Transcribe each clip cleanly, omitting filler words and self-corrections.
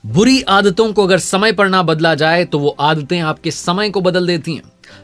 बुरी आदतों को अगर समय पर ना बदला जाए तो वो आदतें आपके समय को बदल देती हैं।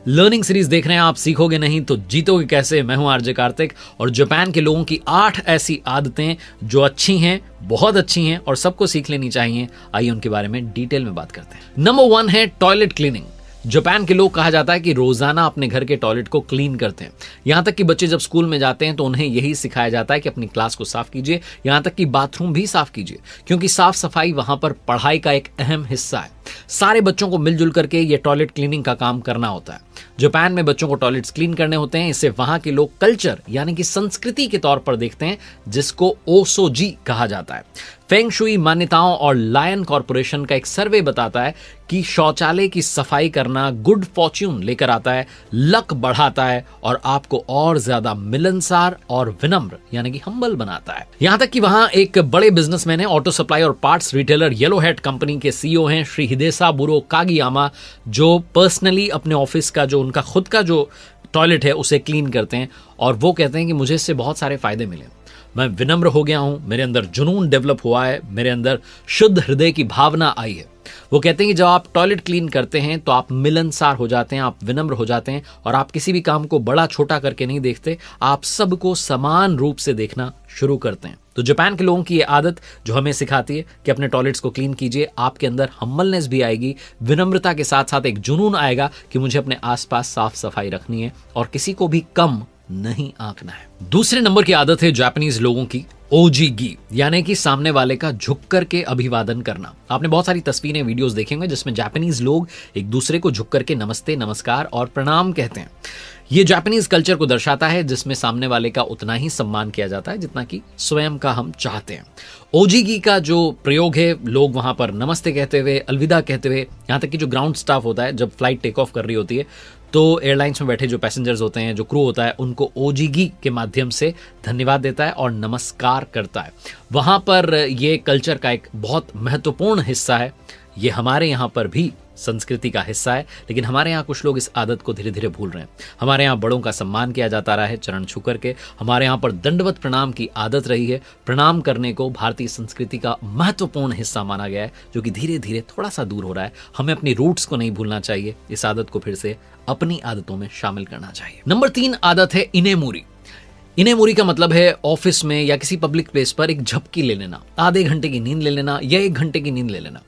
लर्निंग सीरीज देख रहे हैं आप, सीखोगे नहीं तो जीतोगे कैसे। मैं हूं आरजे कार्तिक और जापान के लोगों की 8 ऐसी आदतें जो अच्छी हैं, बहुत अच्छी हैं और सबको सीख लेनी चाहिए। आइए उनके बारे में डिटेल में बात करते हैं। नंबर 1 है टॉयलेट क्लीनिंग। जापान के लोग कहा जाता है कि रोजाना अपने घर के टॉयलेट को क्लीन करते हैं। यहां तक कि बच्चे जब स्कूल में जाते हैं तो उन्हें यही सिखाया जाता है कि अपनी क्लास को साफ कीजिए, यहां तक कि बाथरूम भी साफ कीजिए, क्योंकि साफ सफाई वहां पर पढ़ाई का एक अहम हिस्सा है। सारे बच्चों को मिलजुल करके ये टॉयलेट क्लीनिंग का काम करना होता है। जापान में बच्चों को टॉयलेट्स क्लीन करने होते हैं। इसे वहां के लोग कल्चर यानी कि संस्कृति के तौर पर देखते हैं, जिसको ओसोजी कहा जाता है। फेंग शुई मान्यताओं और लायन कॉर्पोरेशन का एक सर्वे बताता है कि शौचालय की सफाई करना गुड फॉर्च्यून लेकर आता है, लक बढ़ाता है और आपको और ज्यादा मिलनसार और विनम्र यानी कि हम्बल बनाता है। यहां तक कि वहां एक बड़े बिजनेसमैन है, ऑटो सप्लाई और parts retailer yellow head company के सीईओ हैं श्री हिदेसा बुरो कागियामा, जो पर्सनली अपने ऑफिस का जो उनका खुद का जो टॉयलेट है उसे क्लीन करते हैं और वो कहते हैं कि मुझे इससे बहुत सारे फायदे मिले। मैं विनम्र हो गया हूं, मेरे अंदर जुनून डेवलप हुआ है, मेरे अंदर शुद्ध हृदय की भावना आई है। वो कहते हैं कि जब आप टॉयलेट क्लीन करते हैं तो आप मिलनसार हो जाते हैं, आप विनम्र हो जाते हैं और आप किसी भी काम को बड़ा छोटा करके नहीं देखते, आप सबको समान रूप से देखना शुरू करते हैं। तो जापान के लोगों की ये आदत जो हमें सिखाती है कि अपने टॉयलेट्स को क्लीन कीजिए, आपके अंदर हम्बलनेस भी आएगी, विनम्रता के साथ साथ एक जुनून आएगा कि मुझे अपने आसपास साफ सफाई रखनी है और किसी को भी कम नहीं आंकना है। दूसरे नंबर की आदत है जापानीज लोगों की ओजीगी, यानी कि सामने वाले का झुक करके अभिवादन करना। आपने बहुत सारी तस्वीरें, वीडियोस देखे होंगे जिसमें जापानीज लोग एक दूसरे को झुक करके नमस्ते, नमस्कार और प्रणाम कहते हैं। ये जापानीज कल्चर को दर्शाता है जिसमें सामने वाले का उतना ही सम्मान किया जाता है जितना कि स्वयं का हम चाहते हैं। ओजीगी का जो प्रयोग है, लोग वहां पर नमस्ते कहते हुए, अलविदा कहते हुए, यहां तक कि जो ग्राउंड स्टाफ होता है जब फ्लाइट टेक ऑफ कर रही होती है तो एयरलाइंस में बैठे जो पैसेंजर्स होते हैं, जो क्रू होता है, उनको ओजीगी के माध्यम से धन्यवाद देता है और नमस्कार करता है। वहां पर ये कल्चर का एक बहुत महत्वपूर्ण हिस्सा है। ये हमारे यहाँ पर भी संस्कृति का हिस्सा है, लेकिन हमारे यहाँ कुछ लोग इस आदत को धीरे धीरे भूल रहे हैं। हमारे यहाँ बड़ों का सम्मान किया जाता रहा है चरण छू करके। हमारे यहाँ पर दंडवत प्रणाम की आदत रही है। प्रणाम करने को भारतीय संस्कृति का महत्वपूर्ण हिस्सा माना गया है, जो कि धीरे धीरे थोड़ा सा दूर हो रहा है। हमें अपनी रूट्स को नहीं भूलना चाहिए, इस आदत को फिर से अपनी आदतों में शामिल करना चाहिए। नंबर 3 आदत है इनेमुरी। इनेमुरी का मतलब है ऑफिस में या किसी पब्लिक प्लेस पर एक झपकी ले लेना, आधे घंटे की नींद ले लेना या 1 घंटे की नींद ले लेना।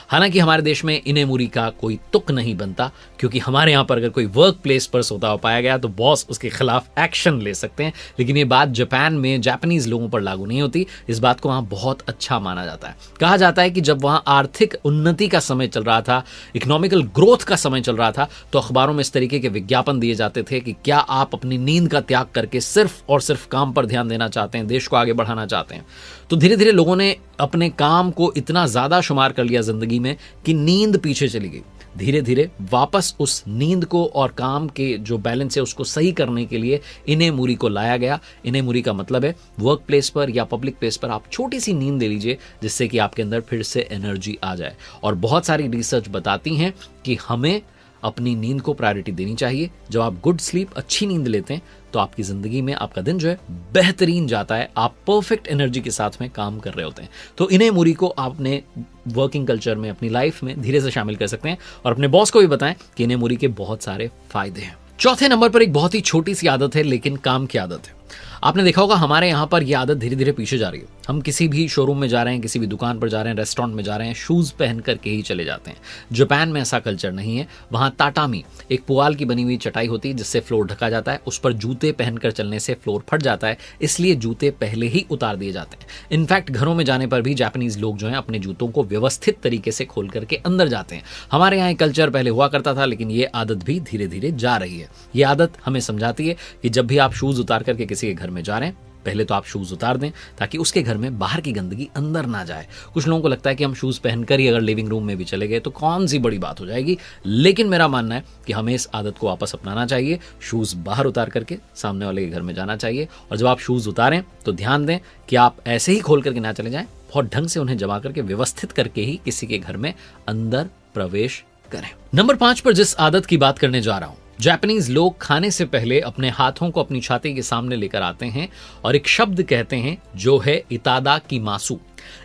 हालांकि हमारे देश में इनेमुरी का कोई तुक नहीं बनता, क्योंकि हमारे यहाँ पर अगर कोई वर्क प्लेस पर सोता हुआ पाया गया तो बॉस उसके खिलाफ एक्शन ले सकते हैं। लेकिन ये बात जापान में जापानीज लोगों पर लागू नहीं होती। इस बात को वहाँ बहुत अच्छा माना जाता है। कहा जाता है कि जब वहाँ आर्थिक उन्नति का समय चल रहा था, इकोनॉमिकल ग्रोथ का समय चल रहा था, तो अखबारों में इस तरीके के विज्ञापन दिए जाते थे कि क्या आप अपनी नींद का त्याग करके सिर्फ और सिर्फ काम पर ध्यान देना चाहते हैं, देश को आगे बढ़ाना चाहते हैं। तो धीरे धीरे लोगों ने अपने काम को इतना ज्यादा शुमार कर लिया जिंदगी में कि नींद पीछे चली गई। धीरे धीरे वापस उस नींद को और काम के जो बैलेंस है उसको सही करने के लिए इनेमुरी को लाया गया। इनेमुरी का मतलब है वर्क प्लेस पर या पब्लिक प्लेस पर आप छोटी सी नींद ले लीजिए, जिससे कि आपके अंदर फिर से एनर्जी आ जाए। और बहुत सारी रिसर्च बताती हैं कि हमें अपनी नींद को प्रायोरिटी देनी चाहिए। जब आप गुड स्लीप, अच्छी नींद लेते हैं तो आपकी जिंदगी में आपका दिन जो है बेहतरीन जाता है, आप परफेक्ट एनर्जी के साथ में काम कर रहे होते हैं। तो इनेमुरी को आप अपने वर्किंग कल्चर में, अपनी लाइफ में धीरे से शामिल कर सकते हैं और अपने बॉस को भी बताएं कि इनेमुरी के बहुत सारे फायदे हैं। चौथे नंबर पर एक बहुत ही छोटी सी आदत है लेकिन काम की आदत है। आपने देखा होगा हमारे यहाँ पर यह आदत धीरे धीरे पीछे जा रही है। हम किसी भी शोरूम में जा रहे हैं, किसी भी दुकान पर जा रहे हैं, रेस्टोरेंट में जा रहे हैं, शूज पहन करके ही चले जाते हैं। जापान में ऐसा कल्चर नहीं है। वहां ताटामी, एक पुआल की बनी हुई चटाई होती है जिससे फ्लोर ढका जाता है। उस पर जूते पहनकर चलने से फ्लोर फट जाता है, इसलिए जूते पहले ही उतार दिए जाते हैं। इनफैक्ट घरों में जाने पर भी जापानीज लोग जो है अपने जूतों को व्यवस्थित तरीके से खोल करके अंदर जाते हैं। हमारे यहाँ कल्चर पहले हुआ करता था, लेकिन ये आदत भी धीरे धीरे जा रही है। ये आदत हमें समझाती है कि जब भी आप शूज उतार करके किसी के घर में जा रहे हैं, पहले तो आप शूज उतार दें ताकि उसके घर में बाहर की गंदगी अंदर ना जाए। कुछ लोगों को लगता है कि हम शूज पहनकर ही अगर लिविंग रूम में भी चले गए तो कौन सी बड़ी बात हो जाएगी, लेकिन मेरा मानना है कि हमें इस आदत को वापस अपनाना चाहिए। शूज बाहर उतार करके सामने वाले के घर में जाना चाहिए और जब आप शूज उतारें तो ध्यान दें कि आप ऐसे ही खोल करके ना चले जाएं, बहुत ढंग से उन्हें जमा करके व्यवस्थित करके ही किसी के घर में अंदर प्रवेश करें। नंबर 5 पर जिस आदत की बात करने जा रहा हूं, जापानीज लोग खाने से पहले अपने हाथों को अपनी छाती के सामने लेकर आते हैं और एक शब्द कहते हैं जो है इतादा की मासु।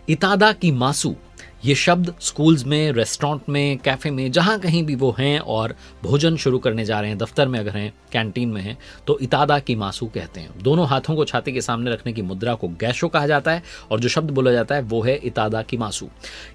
इतादा की मासु ये शब्द स्कूल्स में, रेस्टोरेंट में, कैफे में, जहां कहीं भी वो हैं और भोजन शुरू करने जा रहे हैं, दफ्तर में अगर हैं, कैंटीन में हैं, तो इतादा की मासू कहते हैं। दोनों हाथों को छाती के सामने रखने की मुद्रा को गैशो कहा जाता है और जो शब्द बोला जाता है वो है इतादा की मासू।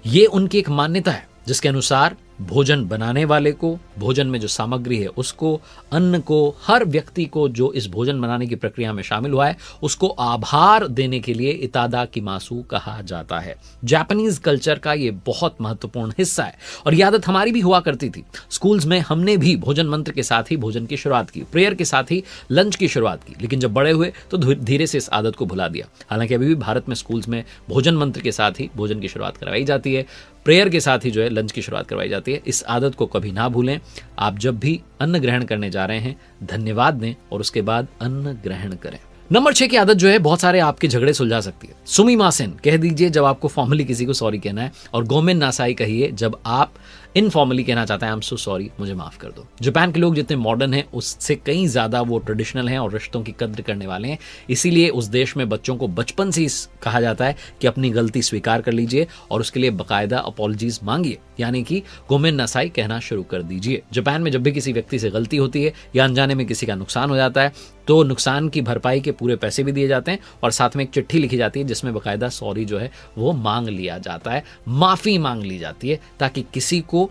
ये उनकी एक मान्यता है जिसके अनुसार भोजन बनाने वाले को, भोजन में जो सामग्री है उसको, अन्न को, हर व्यक्ति को जो इस भोजन बनाने की प्रक्रिया में शामिल हुआ है उसको आभार देने के लिए इतादा की मासू कहा जाता है। जापानीज कल्चर का ये बहुत महत्वपूर्ण हिस्सा है और ये आदत हमारी भी हुआ करती थी। स्कूल्स में हमने भी भोजन मंत्र के साथ ही भोजन की शुरुआत की, प्रेयर के साथ ही लंच की शुरुआत की, लेकिन जब बड़े हुए तो धीरे से इस आदत को भुला दिया। हालांकि अभी भी भारत में स्कूल्स में भोजन मंत्र के साथ ही भोजन की शुरुआत करवाई जाती है, प्रेयर के साथ ही जो है लंच की शुरुआत करवाई जाती है। इस आदत को कभी ना भूलें। आप जब भी अन्न ग्रहण करने जा रहे हैं धन्यवाद दें और उसके बाद अन्न ग्रहण करें। नंबर 6 की आदत जो है बहुत सारे आपके झगड़े सुलझा सकती है। सुमिमासेन कह दीजिए जब आपको फॉर्मली किसी को सॉरी कहना है, और गोमेन नासाई कहिए जब आप इनफॉर्मली कहना चाहते हैं आई एम सो सॉरी, मुझे माफ कर दो। जापान के लोग जितने मॉडर्न हैं उससे कहीं ज्यादा वो ट्रेडिशनल हैं और रिश्तों की कद्र करने वाले हैं। इसीलिए उस देश में बच्चों को बचपन से ही कहा जाता है कि अपनी गलती स्वीकार कर लीजिए और उसके लिए बाकायदा अपॉलजीज मांगिए, यानी कि गोमेन नासाई कहना शुरू कर दीजिए। जापान में जब भी किसी व्यक्ति से गलती होती है या अनजाने में किसी का नुकसान हो जाता है तो नुकसान की भरपाई के पूरे पैसे भी दिए जाते हैं और साथ में एक चिट्ठी लिखी जाती है जिसमें बाकायदा सॉरी जो है वो मांग लिया जाता है, माफी मांग ली जाती है ताकि किसी को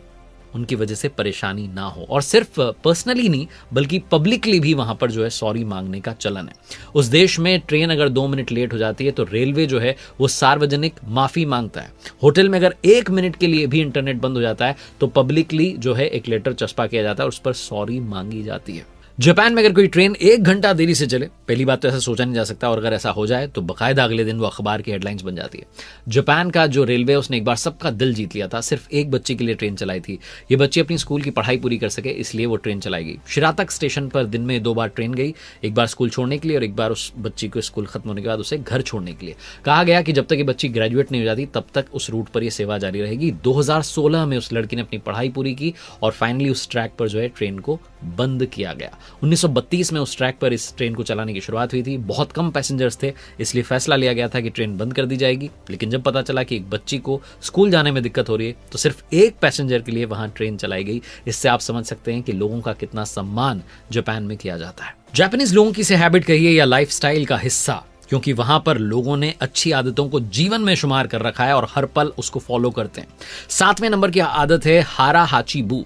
उनकी वजह से परेशानी ना हो। और सिर्फ पर्सनली नहीं बल्कि पब्लिकली भी वहां पर जो है सॉरी मांगने का चलन है। उस देश में ट्रेन अगर 2 मिनट लेट हो जाती है तो रेलवे जो है वो सार्वजनिक माफी मांगता है। होटल में अगर 1 मिनट के लिए भी इंटरनेट बंद हो जाता है तो पब्लिकली जो है एक लेटर चस्पा किया जाता है और उस पर सॉरी मांगी जाती है। जापान में अगर कोई ट्रेन 1 घंटा देरी से चले, पहली बात तो ऐसा सोचा नहीं जा सकता, और अगर ऐसा हो जाए तो बाकायदा अगले दिन वो अखबार की हेडलाइंस बन जाती है। जापान का जो रेलवे उसने एक बार सबका दिल जीत लिया था। सिर्फ एक बच्चे के लिए ट्रेन चलाई थी। ये बच्ची अपनी स्कूल की पढ़ाई पूरी कर सके इसलिए वो ट्रेन चलाई गई। शिरातक स्टेशन पर दिन में 2 बार ट्रेन गई, एक बार स्कूल छोड़ने के लिए और एक बार उस बच्ची को स्कूल खत्म होने के बाद उसे घर छोड़ने के लिए। कहा गया कि जब तक ये बच्ची ग्रेजुएट नहीं हो जाती तब तक उस रूट पर यह सेवा जारी रहेगी। 2016 में उस लड़की ने अपनी पढ़ाई पूरी की और फाइनली उस ट्रैक पर जो है ट्रेन को बंद किया गया। 1932 में उस ट्रैक पर इस ट्रेन को चलाने की शुरुआत हुई थी। बहुत कम पैसेंजर्स थे इसलिए फैसला लिया गया था कि ट्रेन बंद कर दी जाएगी, लेकिन जब पता चला कि एक बच्ची को स्कूल जाने में दिक्कत हो रही है तो सिर्फ एक पैसेंजर के लिए वहां ट्रेन चलाई गई। इससे आप समझ सकते हैं कि लोगों का कितना सम्मान जापान में किया जाता है। जापानीज लोगों की से हैबिट कहिए या लाइफस्टाइल का हिस्सा, क्योंकि वहां पर लोगों ने अच्छी आदतों को जीवन में शुमार कर रखा है और हर पल उसको फॉलो करते हैं। 7वें नंबर की आदत है हारा हाची बू।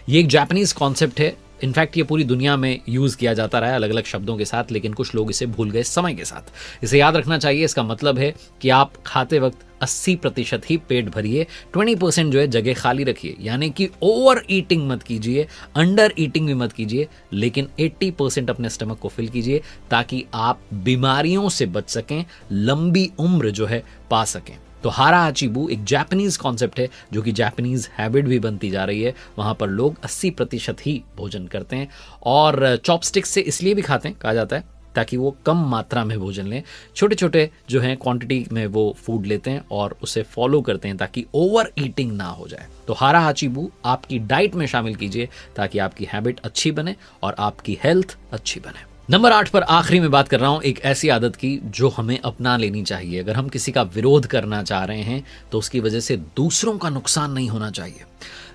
ये एक जापानीज कॉन्सेप्ट है। इनफैक्ट ये पूरी दुनिया में यूज किया जाता रहा है अलग अलग शब्दों के साथ, लेकिन कुछ लोग इसे भूल गए समय के साथ। इसे याद रखना चाहिए। इसका मतलब है कि आप खाते वक्त 80% ही पेट भरिए, 20% जो है जगह खाली रखिए, यानी कि ओवर ईटिंग मत कीजिए, अंडर ईटिंग भी मत कीजिए, लेकिन 80% अपने स्टमक को फिल कीजिए ताकि आप बीमारियों से बच सकें, लंबी उम्र जो है पा सकें। तो हारा हाची-बू एक जापानीज कॉन्सेप्ट है जो कि जापानीज हैबिट भी बनती जा रही है। वहां पर लोग 80% ही भोजन करते हैं और चॉपस्टिक से इसलिए भी खाते हैं, कहा जाता है, ताकि वो कम मात्रा में भोजन लें। छोटे छोटे जो हैं क्वांटिटी में वो फूड लेते हैं और उसे फॉलो करते हैं ताकि ओवर ईटिंग ना हो जाए। तो हारा हाची-बू आपकी डाइट में शामिल कीजिए ताकि आपकी हैबिट अच्छी बने और आपकी हेल्थ अच्छी बने। नंबर 8 पर आखिरी में बात कर रहा हूं एक ऐसी आदत की जो हमें अपना लेनी चाहिए। अगर हम किसी का विरोध करना चाह रहे हैं तो उसकी वजह से दूसरों का नुकसान नहीं होना चाहिए।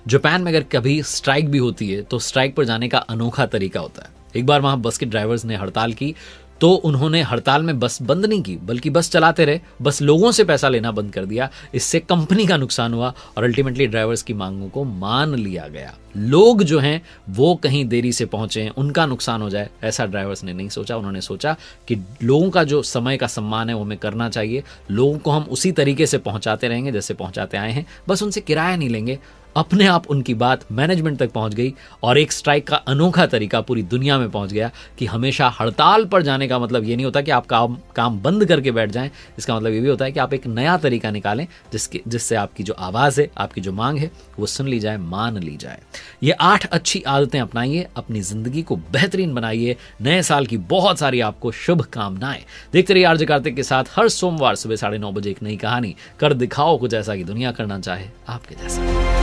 जापान में अगर कभी स्ट्राइक भी होती है तो स्ट्राइक पर जाने का अनोखा तरीका होता है। एक बार वहां बस के ड्राइवर्स ने हड़ताल की तो उन्होंने हड़ताल में बस बंद नहीं की बल्कि बस चलाते रहे, बस लोगों से पैसा लेना बंद कर दिया। इससे कंपनी का नुकसान हुआ और अल्टीमेटली ड्राइवर्स की मांगों को मान लिया गया। लोग जो हैं वो कहीं देरी से पहुंचे, उनका नुकसान हो जाए, ऐसा ड्राइवर्स ने नहीं सोचा। उन्होंने सोचा कि लोगों का जो समय का सम्मान है वो हमें करना चाहिए। लोगों को हम उसी तरीके से पहुंचाते रहेंगे जैसे पहुंचाते आए हैं, बस उनसे किराया नहीं लेंगे। अपने आप उनकी बात मैनेजमेंट तक पहुंच गई और एक स्ट्राइक का अनोखा तरीका पूरी दुनिया में पहुंच गया कि हमेशा हड़ताल पर जाने का मतलब ये नहीं होता कि आप काम बंद करके बैठ जाएं। इसका मतलब ये भी होता है कि आप एक नया तरीका निकालें जिससे आपकी जो आवाज़ है, आपकी जो मांग है वो सुन ली जाए, मान ली जाए। ये 8 अच्छी आदतें अपनाइए, अपनी जिंदगी को बेहतरीन बनाइए। नए साल की बहुत सारी आपको शुभकामनाएं। देखते रहिए आरजे कार्तिक के साथ हर सोमवार सुबह 9:30 बजे एक नई कहानी। कर दिखाओ कुछ ऐसा कि दुनिया करना चाहे आपके जैसा।